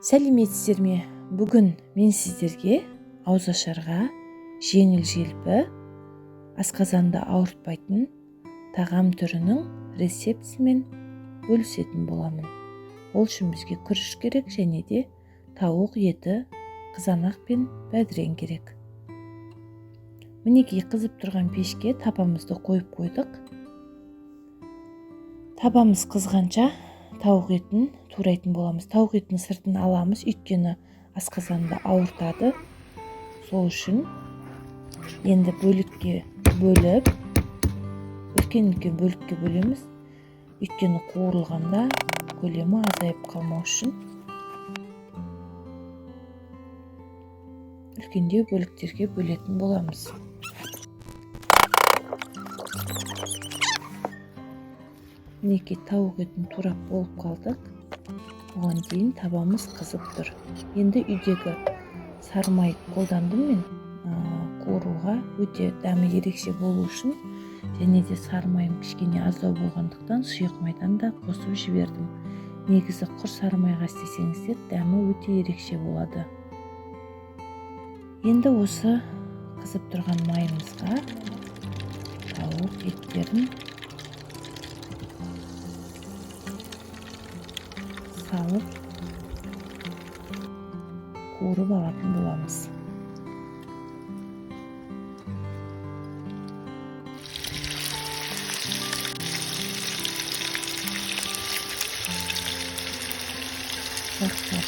Сәлеметсіздер ме? Бүгін мен сіздерге ауызашарға жеңіл-желпі, асқазанды ауыртпайтын тағам түрінің рецептісімен бөлісетін боламын. Ол үшін бізге күріш керек және де тауық еті, қызанақ пен бәдірен керек. Мінекей қызып тұрған пешке табамызды қойып қойдық. Табамыз қызғанша тауық етін турайтын боламыз. Тауық етін сыртын аламыз, өйткені асқазанды ауыртады. Сол үшін енді бөлікке бөліп, үлкен бөлікке бөлеміз. Өйткені қуырылғанда көлемі азайып қалмау үшін үлкендеу бөліктерге бөлетін боламыз. Мінекей тауық етін турап болып қалдық. Оған дейін табамыз қызып тұр. Енді үйдегі сармай қолдандым мен. Қуыруға өте дәмі ерекше болу үшін және де сармайым кішкене аздау болғандықтан сұйық майдан да қосып жібердім. Негізі құр сармайға істесеңіздер дәмі өте ерекше болады. Енді осы қызып тұрған майымызға тауық еттерін салып қуырып алатын боламыз. Жақсылап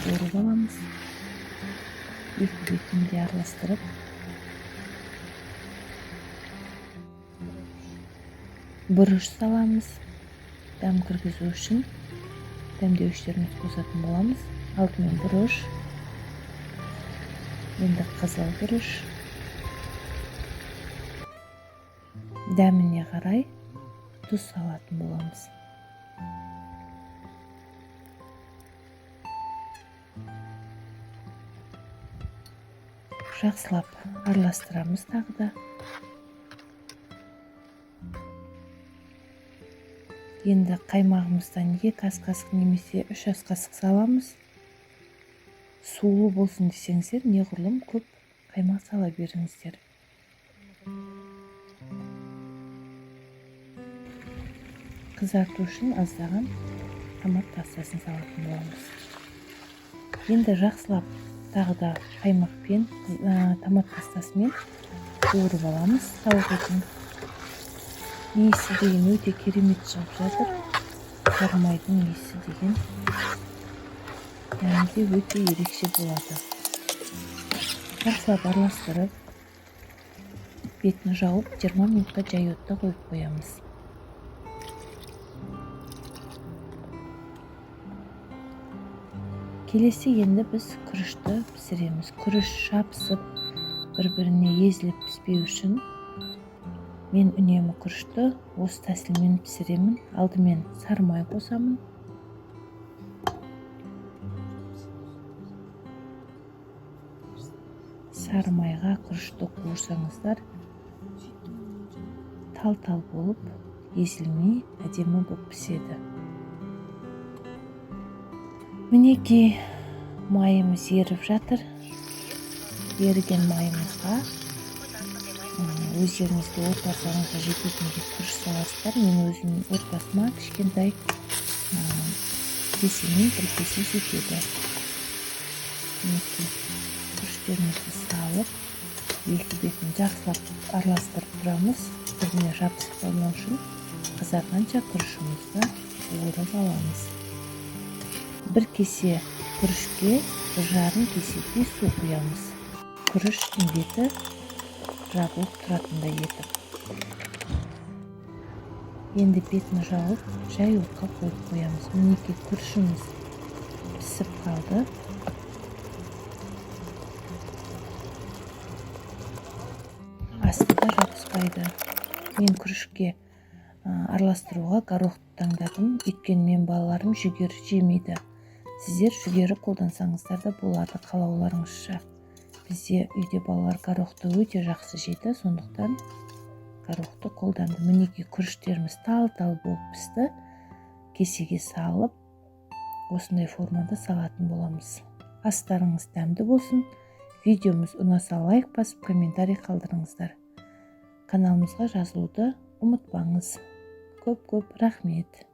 қуырып аламыз. Екі бетін де араластырып бұрыш саламыз. Дәм кіргізу үшін дәмдеуіштеріміз қосатын боламыз. Алдымен бұрыш, енді қызыл бұрыш. Дәміне қарай тұз салатын боламыз. Жақсылап араластырамыз тағы да. Енді қаймағымыздан 2 ас қасық немесе 3 ас қасық саламыз. Сулы болсын десеңіздер, неғұрлым көп қаймақ сала беріңіздер. Қызарту үшін аздаған томат пастасын салатын боламыз. Енді жақсылап тағы да қаймақпен, томат пастасымен қуырып аламыз тауық етін. Иісі деген өте керемет шығып жатыр. Сармайдың иісі деген дәмде өте ерекше болады. Жақсылап араластырып, бетін жауып 20 минутқа жай отта қойып қоямыз. Келесі енді біз күрішті пісіреміз. Күріш шапсып, бір-біріне езіліп піспеу үшін мен үнемі күрішті осы тәсілмен пісіремін. Алдымен сармай қосамын. Сармайға күрішті қуырсаңыздар, тал-тал болып, езілмей, әдемі болып піседі. Мінекей майымыз еріп жатыр. Еріген майымызға өздеріңізге отбасыңызға жететіндей күріш саласыздар. Мен өзімнің отбасыма кішкентай кесемен бір кесе жетеді. Күріштерімізді салып, екі бетін жақсылап араластырып тұрамыз. Біріне жабысып қалмау үшін қызарғанша күрішімізді қуырып аламыз. Бір кесе күрішке 1,5 кесе су құямыз. Күріштің беті жабылып тұратындай етіп. Енді бетін жауып, жай отқа қойып қоямыз. Мінекей күрішіміз пісіп қалды. Астыға жабыспайды. Мен күрішке араластыруға горохты таңдадым. Өйткені мен балаларым жүгері жемейді. Сіздер жүгері қолдансаңыздар да болады, қалауларыңызша. Бізде үйде балалар горохты өте жақсы жейді, сондықтан горохты қолдандым. Мінекей күріштеріміз тал-тал болып пісті. Кесеге салып, осындай формада салатын боламыз. Астарыңыз дәмді болсын. Видеомыз ұнаса лайк басып, комментарий қалдырыңыздар. Каналымызға жазылуды ұмытпаңыз. Көп-көп рахмет.